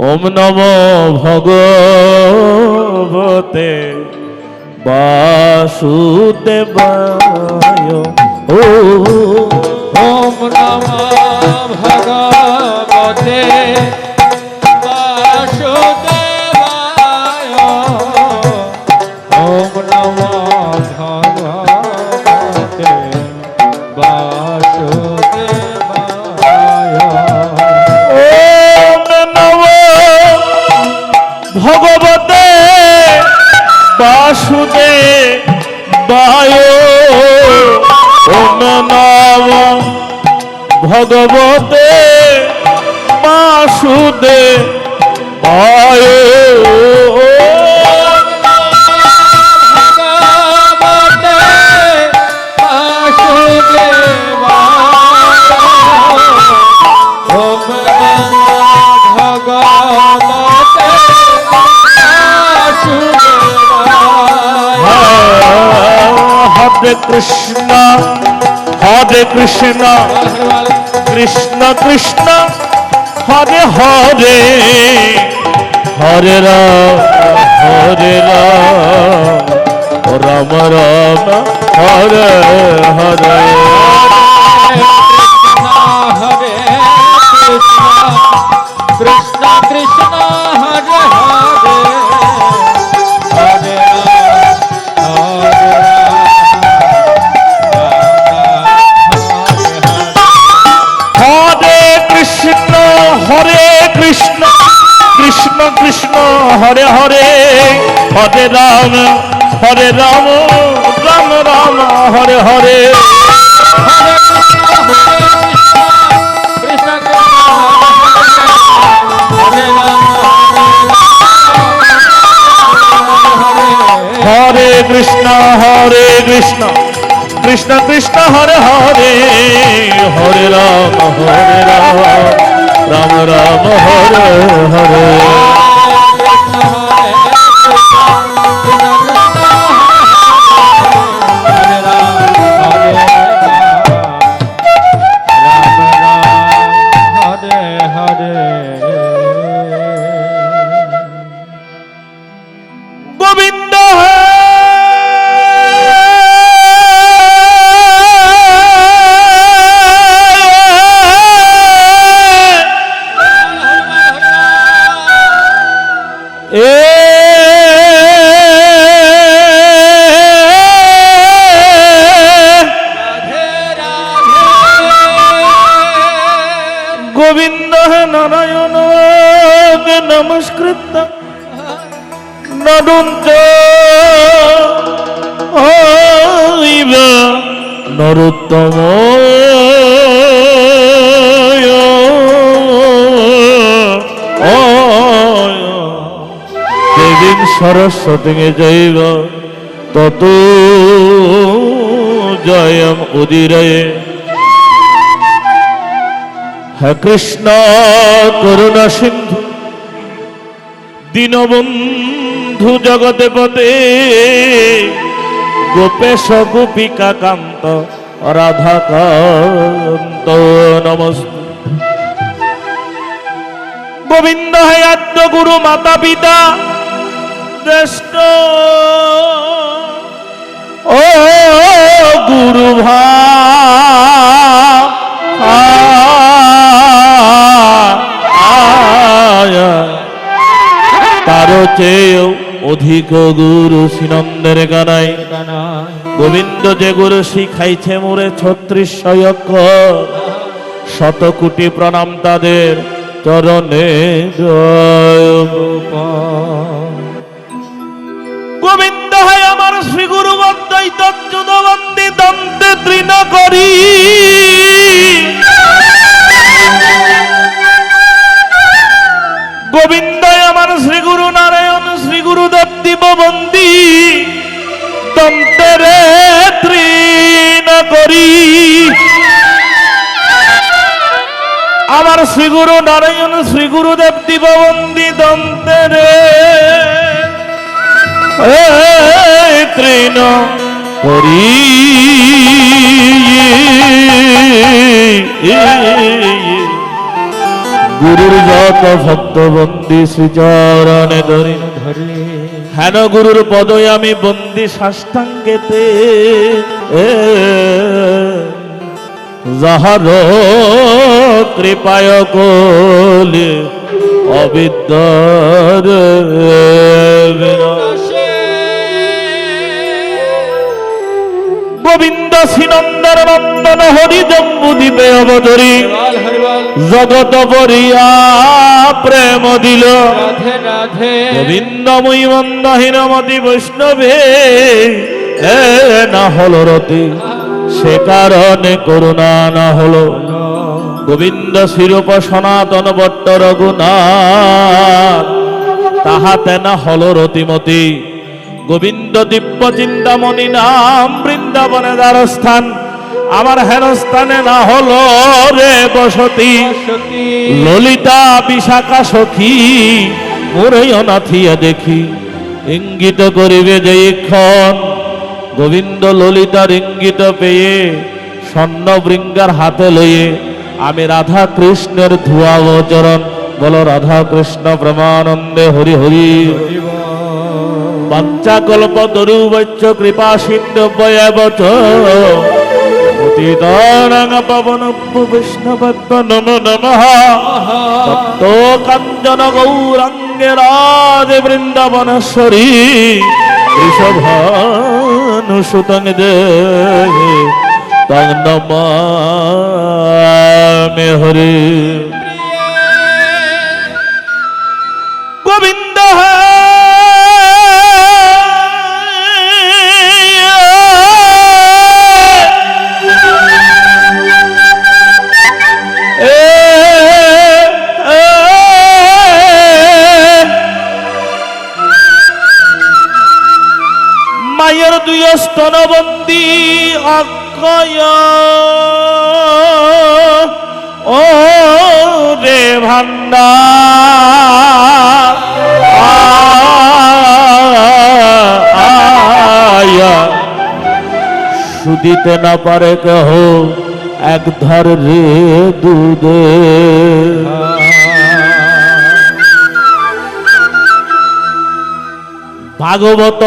ওম নমো ভগবতে বাসুদেবায়। ওম নমো ভগবতে বাসুদেবায়। ওম নমো ভগবতে বাসুদেবায়। ওম নমো ভগবতে বাসুদেবায়। ওম নমো ভগবতে বাসুদেবায়। Hare Krishna, Hare Krishna, Krishna Krishna, Hare Hare, Hare Rama, Rama Rama, Hare Hare. Krishna Krishna, Hare Hare, Hare Hare Krishna, Krishna Krishna, Hare Hare, Hare Rama, Rama Rama, Hare Hare. Hare Krishna, Hare Krishna, Krishna Krishna, Hare Hare, Hare Rama, Rama Rama, Hare Hare. Govinda হে নারায়ণ নমস্কৃত নরুঞ্চ নরোত্তম দেবীং সরস্বতী জৈব তত জয়ম উদিরয়ে। হে কৃষ্ণ করুণা সিন্ধু দীনবন্ধু জগৎপতে গোপেশ গোপিকা কান্ত রাধাকান্ত নমস্তে। গোবিন্দ হে আদ্য গুরু মাতা পিতা শ্রেষ্ঠ ও গুরু তারও চেয়েও অধিক গুরু শ্রীনন্দের গানাই। গোবিন্দ যে গুরু শিখাইছে মোরে 36 অক্ষর, শত কোটি প্রণাম তাদের চরণে। গোবিন্দ হয় আমার শ্রী গুরু বন্দাই তৎযুদবন্দী দন্তে তৃণ করি। গোবিন্দ আমার শ্রী গুরু নারায়ণ শ্রী গুরুদেব দিববন্দী দন্তেরে তৃণ করি। আমার শ্রী গুরু নারায়ণ শ্রী গুরুদেব দিববন্দী দন্তেরে তৃণ করি। গুরুর যত ভক্ত বন্দি শ্রীচরণে ধরি ধরে হেন গুরুর পদই আমি বন্দি সাষ্টাঙ্গেতে যাহার কৃপায় কলি অবিদ্যার গোবিন্দ শ্রীনন্দন নন্দন হরি জম্বুদ্বীপে অবতরী হরিবল হরিবল জগত বরিয়া প্রেম দিল রাধে রাধে গোবিন্দময়ী মন্দহীনমতি বৈষ্ণবে না হল রতি সে কারণে করুণা না হলো গোবিন্দ শিরূপ সনাতন বট্ট রঘুনাথ তাহাতে না হল রতিমতি গোবিন্দ দিব্য চিন্তামণি নাম বৃন্দাবনে দ্বারস্থান আমার হেনস্থানে না হলো রে বসতি সতী ললিতা বিশাখা সখী মোরে অনাথিয়া দেখি ইঙ্গিত করিবে যে ক্ষণ গোবিন্দ ললিতার ইঙ্গিত পেয়ে স্বর্ণ বৃঙ্গার হাতে লইয়ে আমি রাধা কৃষ্ণের ধুয়া চরণ বলো রাধা কৃষ্ণ প্রেমানন্দে হরি হরি পঞ্চাকল্প তরুবচ্চ কৃপা সিন্ধু বয়বচ পতিতানাং পাবনভ্য বৈষ্ণবত্ব নমো নমঃ তপ্ত কাঞ্চন গৌরাঙ্গে রাজে বৃন্দাবনেশ্বরী ঋষভানুসুতং দেহি তং নমামি হরি গোবিন্দ মায়ের দুই স্তনবন্দী অক্ষয় ও রে ভান্ডার আয়া সুদিতে না পারে কেহ এক ধার রে দুধে ভাগবত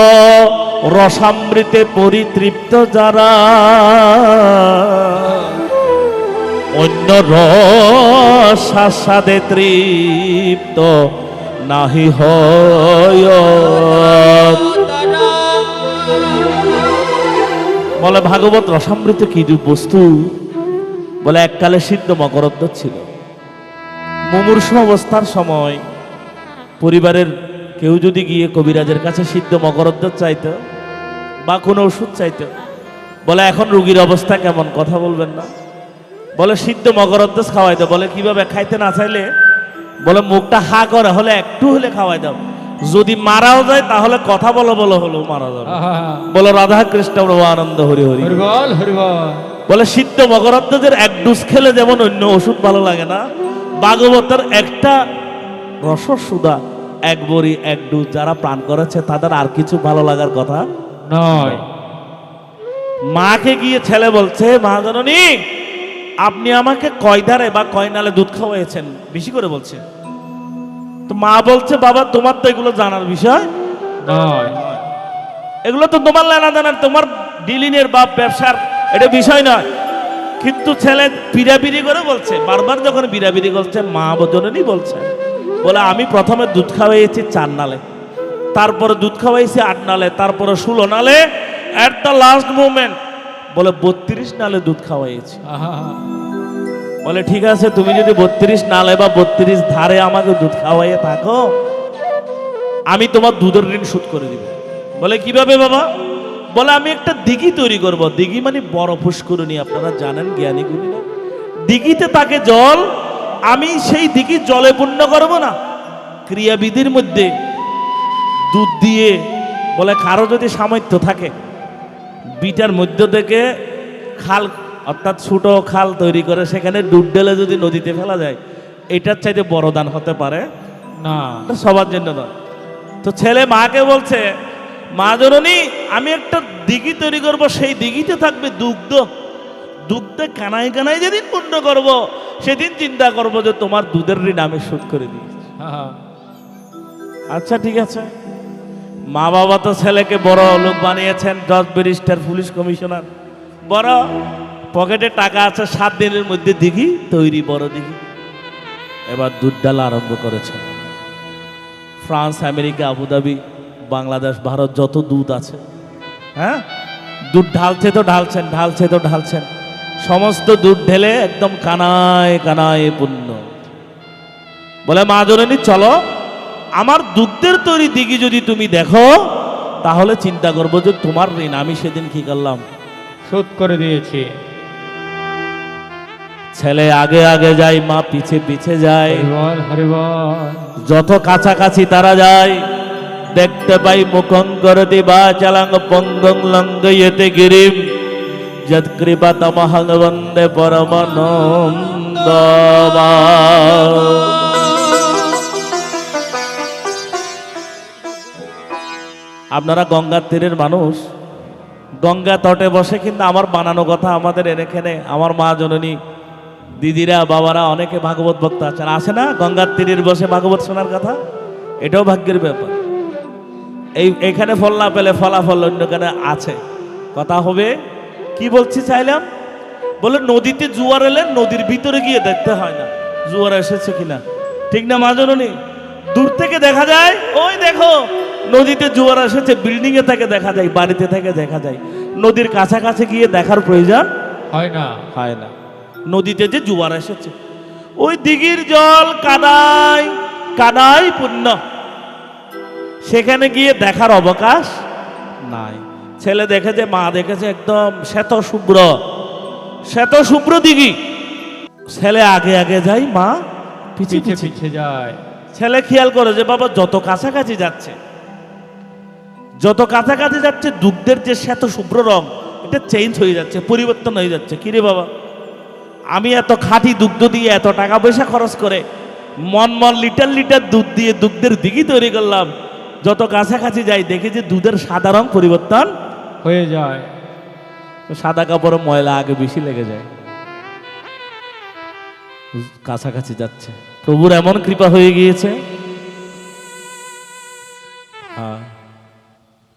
রসামৃতে পরিতৃপ্ত যারা অন্য রসাদে তৃপ্ত নাহি হয় বলে ভাগবত রসামৃত কি বস্তু বলে এককালে সিদ্ধ মকরধ্ব ছিল মুমূর্ষু অবস্থার সময় পরিবারের কেউ যদি গিয়ে কবিরাজের কাছে সিদ্ধ মকরধ্ব চাইতো বা কোনো ওষুধ চাইতো বলে এখন রোগীর অবস্থা কেমন কথা বলবেন না বলে সিদ্ধ মকরধ্ব খাওয়াইতো বলে কিভাবে খাইতে না চাইলে বলে মুখটা হা করে হলে একটু হলে খাওয়াই দাও যদি মারাও যায় তাহলে কথা বলো বলো হলো মারা যাবে বলো রাধা কৃষ্ণ আনন্দ হরি হরি হরিবল হরিবল বলে সিদ্ধ মকরধ্বজের এক ডোজ খেলে যেমন অন্য ওষুধ ভালো লাগে না ভাগবতের একটা রসর সুধা এক বড়ি এক ডোজ যারা প্রাণ করেছে তাদের আর কিছু ভালো লাগার কথা নয় মাকে গিয়ে ছেলে বলছে মা জননী আপনি আমাকে কয় ধারে বা কয় নালে দুধ খাওয়াইছেন বেশি করে বলছে তো মা বলছে বাবা তোমার তো এগুলো জানার বিষয় নয় এগুলো তো তোমার লেনা দেনার তোমার ডিলিনের বা ব্যবসার এটা বিষয় নয় কিন্তু ছেলে বিড়াবিড়ি করে বলছে বারবার যখন বিড়াবিড়ি করছে মা জননী বলছে বলে আমি প্রথমে দুধ খাওয়াইছি 4 নালে তারপরে দুধ খাওয়াইছি 8 নালে তারপরে 16 নালে এট দ্য লাস্ট মোমেন্ট বলে 32 নালে দুধ খাওয়াইছি বলে ঠিক আছে তুমি যদি 32 নালে বা 32 ধারে আমাকে দুধ খাওয়াইয়ে থাকো আমি তোমার দুধের ঋণ শোধ করে দিব বলে কিভাবে বাবা বলে আমি একটা দিঘি তৈরি করব দিঘি মানে বড় পুষ্করিণী আপনারা জানেন জ্ঞানী গুণীরা দিঘিতে থাকে জল আমি সেই দিঘি জলে পূর্ণ করব না ক্রিয়াবিধির মধ্যে দুধ দিয়ে বলে কারো যদি সামর্থ্য থাকে বিটার মধ্য থেকে খাল অর্থাৎ ছোট খাল তৈরি করে সেখানে দুধ ঢেলে যদি নদীতে ফেলা যায় এটার চাইতে বড় দান হতে পারে না এটা সবার জন্য না তো ছেলে মাকে বলছে মা জননী আমি একটা দিঘি তৈরি করব সেই দিঘিতে থাকবে দুগ্ধে কানায় কানায় যেদিন পূর্ণ করব সেদিন চিন্তা করবো যে তোমার দুধের ঋণ আমি শোধ করে দিয়েছি। হ্যাঁ, আচ্ছা ঠিক আছে, মা বাবা তো ছেলেকে বড় লোক বানিয়েছেন, জজ ব্যারিস্টার পুলিশ কমিশনার, বড় পকেটে টাকা আছে, 7 দিনের মধ্যে দিঘি তৈরি, বড় দিঘি। এবার দুধ ঢালা আরম্ভ করেছে। France, America, Abu Dhabi, Bangladesh, Bharat যত দুধ আছে, হ্যাঁ, দুধ ঢালছে তো ঢালছেন, ঢালছে তো ঢালছেন, সমস্ত দুধ ঢেলে একদম কানায় কানায় পূর্ণ। বলে মা জননী চলো, আমার দুধের তৈরি দিঘি যদি তুমি দেখো তাহলে চিন্তা করবো যে তোমার ঋণ আমি সেদিন কি করলাম, শোধ করে দিয়েছি। ছেলে আগে আগে যায়, মা পিছে পিছে যায়। হরিবল হরিবল। যত কাছাকাছি তারা যায়, দেখতে পাই মুখং করতি বা চালাং পঙ্গং লঙ্গয়তে গিরিম যৎ কৃপা তমহং বন্দে পরমানন্দ। আপনারা গঙ্গার তীরের মানুষ, গঙ্গা তটে বসে, কিন্তু আমার বানানো কথা আমাদের এখানে আমার মা জননী, দিদিরা, বাবারা অনেকে ভাগবত ভক্ত আছেন, আসে না গঙ্গার তীরের বসে ভাগবত শোনার কথা, এটাও ভাগ্যের ব্যাপার। এইখানে ফল না পেলে ফলাফল অন্যখানে আছে, কথা হবে। কি বলছি চাইলাম, বলে নদীতে জোয়ার এলে নদীর ভিতরে গিয়ে দেখতে হয় না জোয়ার এসেছে কিনা, ঠিক না মা জননী? দূর থেকে দেখা যায়, ওই দেখো নদীতে জোয়ার এসেছে, বিল্ডিং এ থেকে দেখা যায়, বাড়িতে থেকে দেখা যায়, নদীর কাছাকাছি গিয়ে দেখার প্রয়োজন হয় না। হয় না। নদীতে যে জোয়ার এসেছে, ওই দিঘির জল কাদায় কাদায় পূর্ণ, সেখানে গিয়ে দেখার অবকাশ নাই। ছেলে দেখেছে, মা দেখেছে, একদম শ্বেত শুভ্র, শ্বেত শুভ্র দিঘি। ছেলে আগে আগে যায়, মা পিছে পিছে পিছে। পিছে যায়। ছেলে খেয়াল করে যে বাবা যত কাছাকাছি যাচ্ছে, যত কাছাকাছি যাচ্ছে, দুগ্ধের যে শ্বেত শুভ্র রং এটা চেঞ্জ হয়ে যাচ্ছে, পরিবর্তন হয়ে যাচ্ছে। কিরে বাবা, আমি এত খাঁটি দুগ্ধ দিয়ে এত টাকা পয়সা খরচ করে মন মন লিটার লিটার দুধ দিয়ে দুগ্ধের দিঘি তৈরি করলাম, যত কাছাকাছি যাই দেখি যে দুধের সাদা রং পরিবর্তন হয়ে যায়। তো সাদা কাপড়ে ময়লা আগে বেশি লেগে যায়। কাছাকাছি যাচ্ছে, প্রভুর এমন কৃপা হয়ে গিয়েছে, হ্যাঁ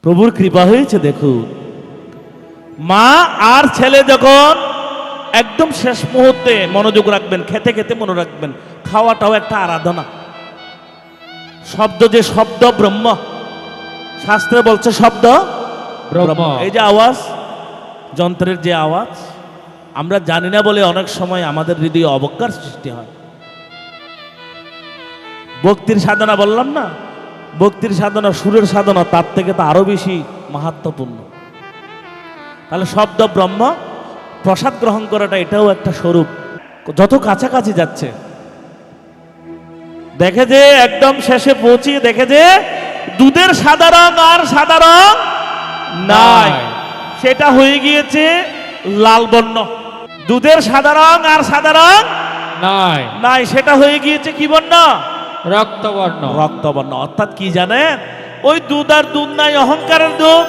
প্রভুর কৃপা হয়েছে। দেখুন, মা আর ছেলে যখন একদম শেষ মুহূর্তে মনোযোগ রাখবেন, খেতে খেতে মনে রাখবেন, খাওয়াটাও একটা আরাধনা। শব্দ, যে শব্দ ব্রহ্ম, শাস্ত্রে বলছে শব্দ ব্রহ্ম। এই যে আওয়াজ, যন্ত্রের যে আওয়াজ আমরা জানি না বলে অনেক সময় আমাদের হৃদয়ে অবজ্ঞার সৃষ্টি হয়। ভক্তির সাধনা বললাম না, ভক্তির সাধনা, সুরের সাধনা তার থেকে তো আরো বেশি মাহাত্ম্যপূর্ণ। তাহলে শব্দ ব্রহ্ম, প্রসাদ গ্রহণ করাটা এটাও একটা স্বরূপ। যত কাছাকাছি যাচ্ছে দেখে যে একদম শেষে পৌঁছিয়ে দেখে যে দুধের সাদা রং আর সাদা রং নাই, সেটা হয়ে গিয়েছে লাল বর্ণ। দুধের সাদা রং আর সাদা রং নাই, নাই, সেটা হয়ে গিয়েছে কি বর্ণ? রক্তবর্ণ। রক্তবর্ণ। অর্থাৎ কি জানেন, ওই দুধ আর দুধ নাই, অহংকারের দুধ,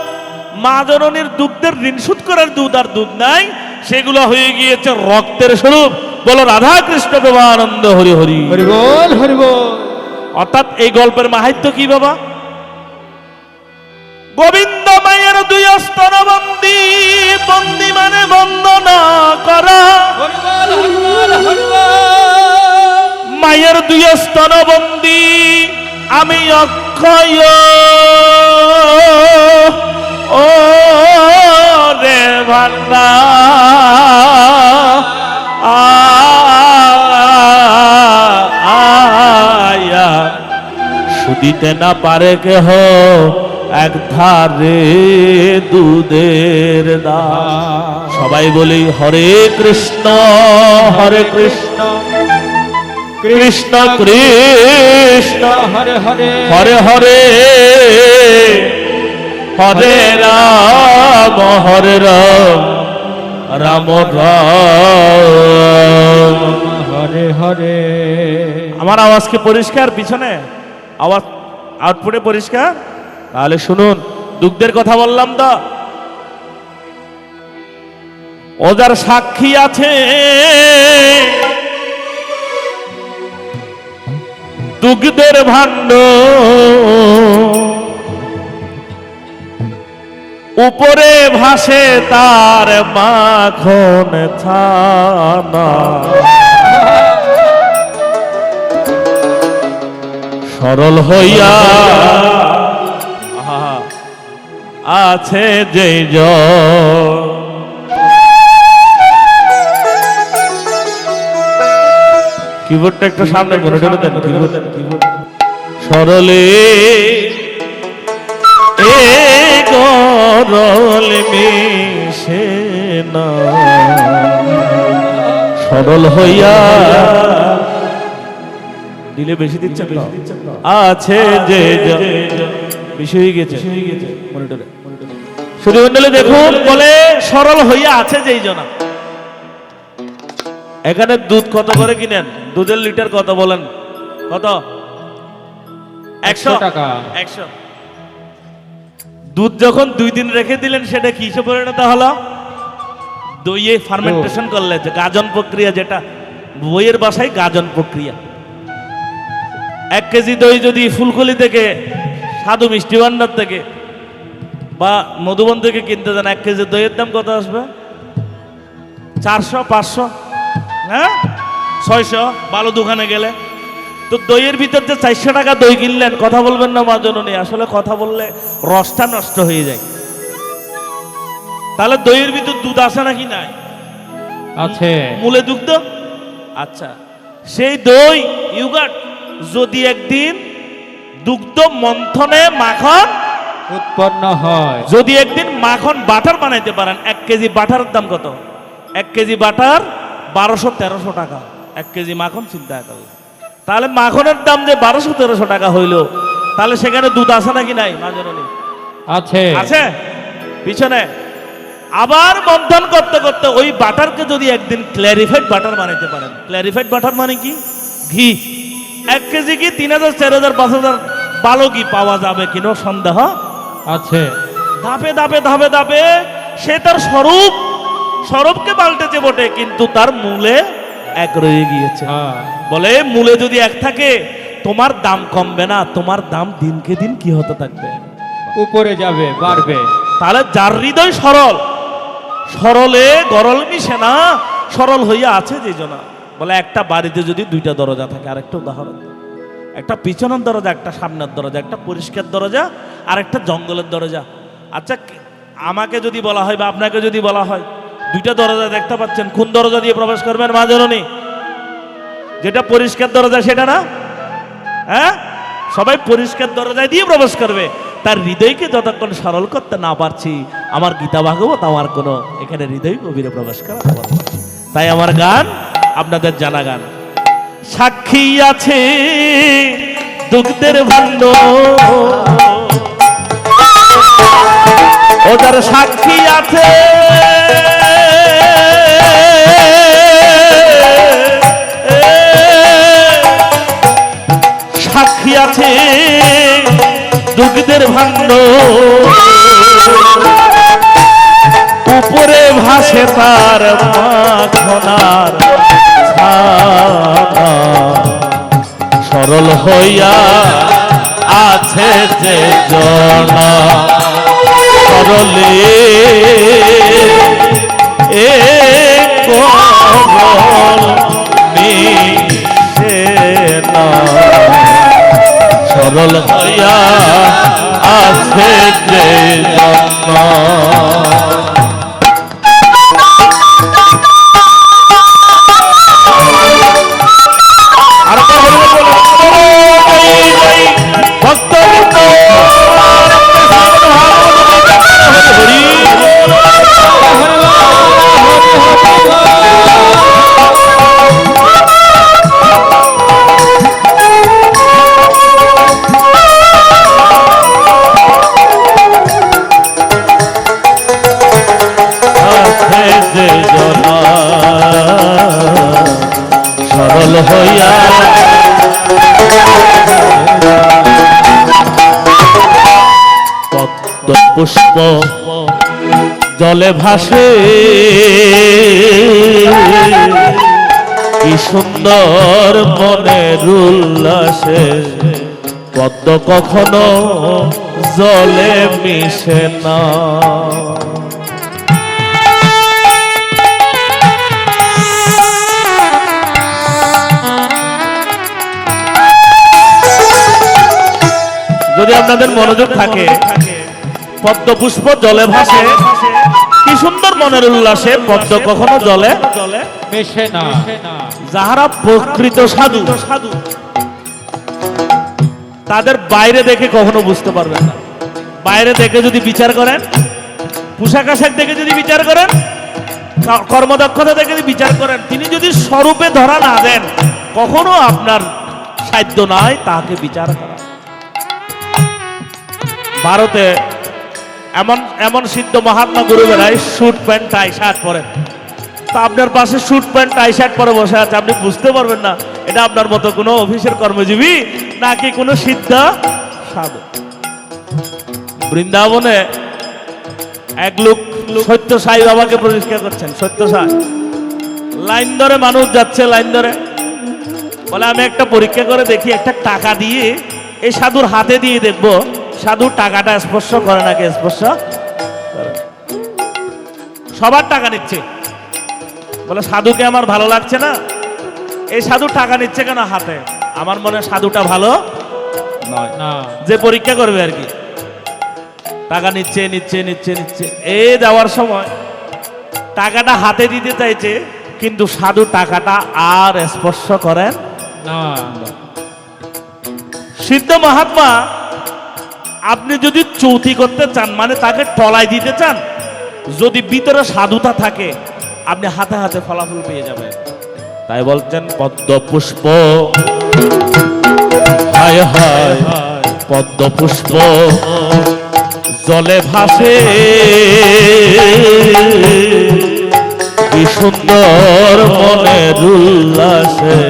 মা জননীর দুগ্ধের ঋণ শোধ করার দুধ আর দুধ নাই, সেগুলো হয়ে গিয়েছে রক্তের স্বরূপ। বলো রাধা কৃষ্ণ প্রেমানন্দ হরি হরি হরিবল হরিবল। অর্থাৎ এই গল্পের মাহাত্ম্য কি বাবা? গোবিন্দ মায়ের দুই স্তন বন্দি, বন্দি মানে বন্দনা করা। হরিবল হরিবল হরিবল। মায়ের দুই স্তন বন্দি, আমি অক্ষয় ও রে ভান্ডা আয়া, শুধিতে না পারে কেহ এক ধারে দুধের দাম। সবাই বলি হরে কৃষ্ণ হরে কৃষ্ণ কৃষ্ণ কৃষ্ণ হরে হরে হরে হরে হরে রাম হরে রাম রাম রাম হরে হরে। আমার আওয়াজ কি পরিষ্কার? পিছনে আওয়াজ আউটপুটে পরিষ্কার? তাহলে শুনুন, দুগ্ধের কথা বললাম তো, ও যার সাক্ষী আছে দুগ্ধের ভাণ্ড উপরে ভাসে তার মাখন ছানা, সরল হইয়া আছে যে কিবোর্ডটা একটু সামনে করে দেন। কিবোর্ড সরলে এ গরল মিশে না, সরল হইয়া দিলে বেশি দিচ্ছে আছে যে বেশি হয়ে গেছে মনিটরে। শুধু মন্ডলে দেখুন, বলে সরল হইয়া আছে যেই জনা। এখানে দুধ কত করে কিনেন? দুধের লিটার কত বলেন? কত? 100 টাকা। 100। দুধ যখন 2 দিন রেখে দিলেন সেটা কিসে পরিণত হলো? দইয়ে ফার্মেন্টেশন করলে, যে গাজন প্রক্রিয়া, যেটা বইয়ের ভাষায় গাজন প্রক্রিয়া। 1 কেজি দই যদি ফুলকলি থেকে, সাধু মিষ্টি ভান্ডার থেকে বা মধুবন থেকে কিনতে যান, 1 কেজি দইয়ের দাম কত আসবে? 400, 500, হ্যাঁ 600 ভালো দোকানে গেলে। তো দইয়ের ভিতর যে 400 টাকা দই কিনলেন, কথা বলবেন না মা জননী? আসলে কথা বললে রসটা নষ্ট হয়ে যায়। তাহলে দইয়ের ভিতর দুধ আছে নাকি নাই? আছে। মূলে দুগ্ধ। আচ্ছা, সেই দই ইউগাট যদি একদিন দুগ্ধ মন্থনে মাখন উৎপন্ন হয়, যদি একদিন মাখন বাটার বানাইতে পারেন, 1 কেজি বাটারের দাম কত? 1 কেজি বাটার 1200-1300 টাকা। 1 কেজি মাখন চিন্তা করলে, তাহলে মাখনের দাম যে 1200-1300 টাকা হইলো, তাহলে সেখানে দুধ আছে নাকি নাই মা জননী? আছে। আছে পিছনে। আবার মন্থন করতে করতে ওই বাটারকে যদি একদিন ক্ল্যারিফাইড বাটার বানাইতে পারেন, ক্ল্যারিফাইড বাটার মানে কি? ঘি। 1 কেজি কি 3000, 4000, 5000 ভালো ঘি পাওয়া যাবে কিনা সন্দেহ আছে। ধাপে ধাপে ধাপে ধাপে সে তার স্বরূপকে পাল্টেছে বটে, কিন্তু তার মূলে এক রয়ে গিয়েছে। বলে মূলে যদি এক থাকে, তোমার দাম কমবে না, তোমার দাম দিনকে দিন কি হতে থাকবে? উপরে যাবে, বাড়বে। তাহলে যার হৃদয় সরল, সরলে গরল মিশে না, সরল হইয়া আছে যে জনা। বলে একটা বাড়িতে যদি 2টা দরজা থাকে, আরেকটা উদাহরণ, একটা পিছনের দরজা, একটা সামনের দরজা, একটা পরিষ্কার দরজা আর একটা জঙ্গলের দরজা। আচ্ছা, আমাকে যদি বলা হয় বা আপনাকে যদি বলা হয় 2টা দরজা দেখতে পাচ্ছেন, কোন দরজা দিয়ে প্রবেশ করবেন মা জননী? যেটা পরিষ্কার দরজা সেটা না? হ্যাঁ, সবাই পরিষ্কার দরজায় দিয়ে প্রবেশ করবে। তার হৃদয়কে যতক্ষণ সরল করতে না পারছি, আমার গীতা ভাগবত আমার কোনো এখানে হৃদয় গভীরে প্রবেশ করা পারবো না। তাই আমার গান আপনাদের জানা গান, সাক্ষী আছে দুগ্ধের ভাণ্ড, ওদের সাক্ষী আছে সাক্ষী আছে দুগ্ধের ভাণ্ড, উপরে ভাসে তার মাখনার ছানা, সরল হইয়া আছে যে জনা, সরলে এ গরল মিশে না, সরল হইয়া আছে যে জনা। সরল হইয়া পদ্ম পুষ্প জলে ভাসে, কি সুন্দর মনের উল্লাসে পদ্ম কখনো জলে মিশে না। যদি আপনাদের মনোযোগ থাকে, পদ্ম পুষ্প জলে ভাসে, কি সুন্দর মনের উল্লাসে পদ্ম কখনো জলে মিশে না। যাহারা প্রকৃত সাধু তাদের বাইরে দেখে কখনো বুঝতে পারবেন না। বাইরে দেখে যদি বিচার করেন, পোশাক আশাক দেখে যদি বিচার করেন, কর্মদক্ষতা দেখে যদি বিচার করেন, তিনি যদি স্বরূপে ধরা না দেন, কখনো আপনার সাধ্য নাই তাকে বিচার করা। ভারতে এমন এমন সিদ্ধ মহাত্মা গুরুবেরাই স্যুট প্যান্ট টাই শার্ট পরেন, তা আপনার পাশে স্যুট প্যান্ট টাই শার্ট পরে বসে আছে, আপনি বুঝতে পারবেন না এটা আপনার মতো কোনো অফিসের কর্মজীবী নাকি কোনো সিদ্ধ সাধু। বৃন্দাবনে এক লোক সত্য সাই বাবাকে প্রতিষ্ঠা করছেন। সত্য সাই লাইন ধরে মানুষ যাচ্ছে, লাইন ধরে বলে আমি একটা পরীক্ষা করে দেখি, একটা টাকা দিয়ে এই সাধুর হাতে দিয়ে দেখবো সাধু টাকাটা স্পর্শ করে নাকি স্পর্শ করে। সবার টাকা নিচ্ছে, বলে সাধুকে আমার ভালো লাগছে না, এই সাধু টাকা নিচ্ছে কেন হাতে, আমার মনে হয় সাধুটা ভালো নয়, যে পরীক্ষা করবে আর কি। টাকা নিচ্ছে নিচ্ছে নিচ্ছে নিচ্ছে, এই যাওয়ার সময় টাকাটা হাতে দিতে চাইছে, কিন্তু সাধু টাকাটা আর স্পর্শ করেন না। সিদ্ধ মহাত্মা আপনি যদি চৌথি করতে চান, মানে তাকে টলাই দিতে চান, যদি ভিতরে সাধুতা থাকে আপনি হাতে হাতে ফলাফল পেয়ে যাবেন। তাই বলছেন পদ্ম পুষ্প, হায় হায় পদ্ম পুষ্প জলে ভাসে, কি সুন্দর মনের উল্লাসে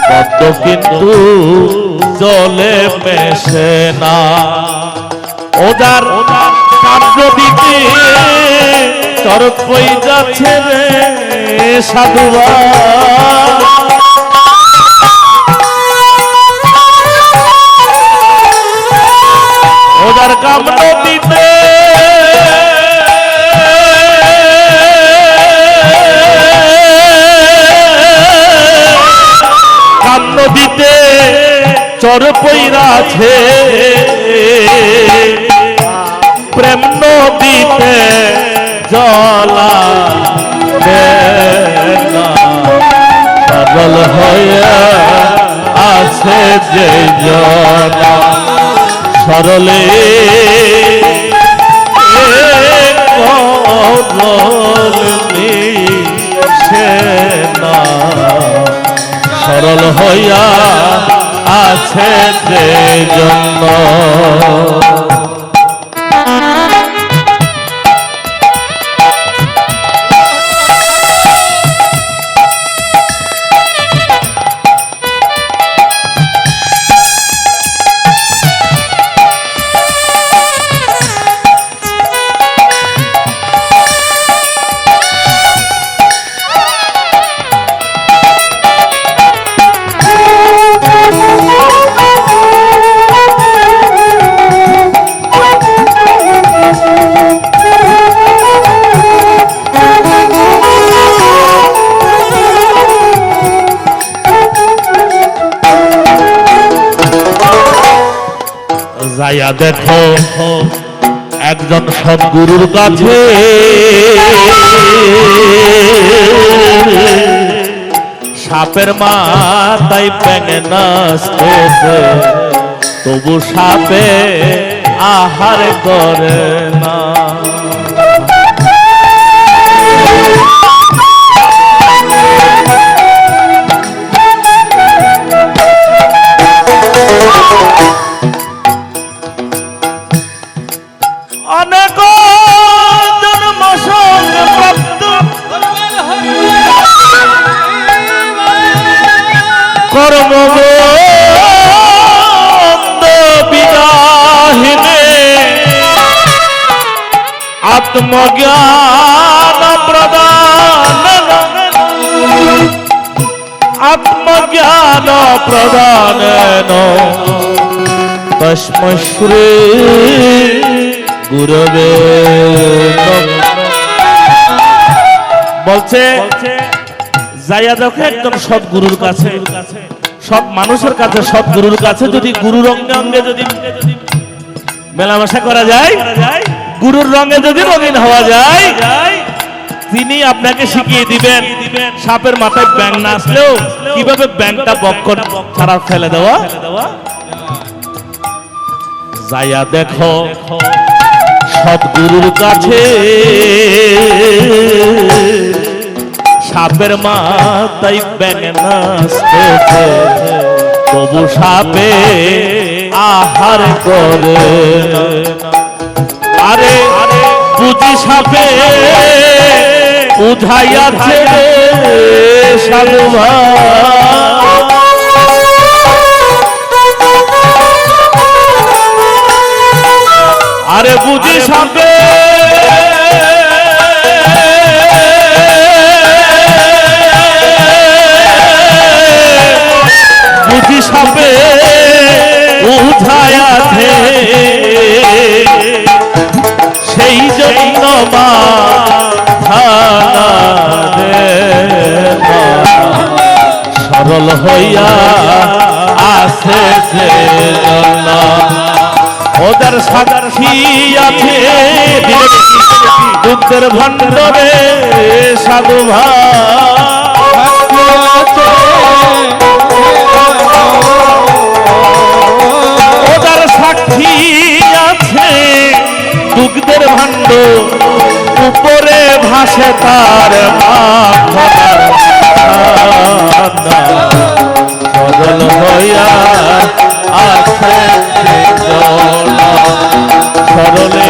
পদ্ম কিন্তু জলে মেশে না। ওদার কাব্য দিতে তরফই যাচ্ছে রে সাধুবা, ওদার কাব্য দিতে কাব্য দিতে চর পইরাছে, প্রেম নদীতে জলা সরল হয়ে আছে যে জনা, সরলে না, সরল হইয়া আছে যে জন্য। যাইয়া দেখো একজন সদ্গুরুর কাছে, সাপের মাথায় ব্যাঙে নাচতেছে, তবু সাপে আহার করে না। অনেক জন্ম সঙ্গে প্রাপ্ত কর্মবন্ধ বিদাহিনে আত্মজ্ঞান প্রদান জ্ঞান প্রদানেন তস্मै শ্রী গুরবে বলছে যাইয়া দেখো একজন সৎগুরুর কাছে, সৎ মানুষের কাছে, সৎগুরুর কাছে যদি গুরুর অঙ্গে অঙ্গে যদি মেলামেশা করা যায়, গুরুর রঙে যদি রঙিন হওয়া যায়, তিনি আপনাকে শিখিয়ে দিবেন সাপের মাথায় ব্যাঙ না আসলেও কিভাবে ব্যাঙটা বক্কর ছাড়া ফেলে দেওয়া। যাইয়া দেখো সৎগুরুর কাছে সাপের মাথায় ব্যাঙ নাচতেছে, তবু সাপে আহার করে। আরে বুঝি সাপে উধাইয়াছে রে সাধু ভাই, আরে বুঝি সাপে বুঝি সাপে উধাইয়াছে, সেই জন্য সরল হইয়া আছে যে ওদের সাক্ষী আছে দুঃখের ভণ্ডরে সাধু ওদের সাক্ষী আছে দুঃখের ভাণ্ড, উপরে ভাসে তার সরল হইয়া আছে সরলে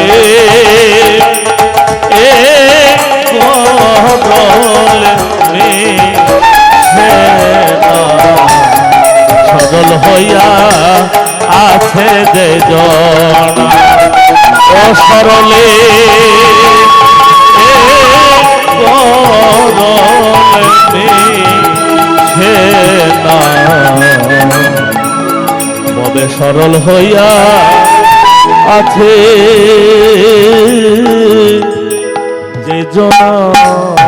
সরল হইয়া আছে যে জন ও সরলে ববে সরল হইয়া আছে যে জন।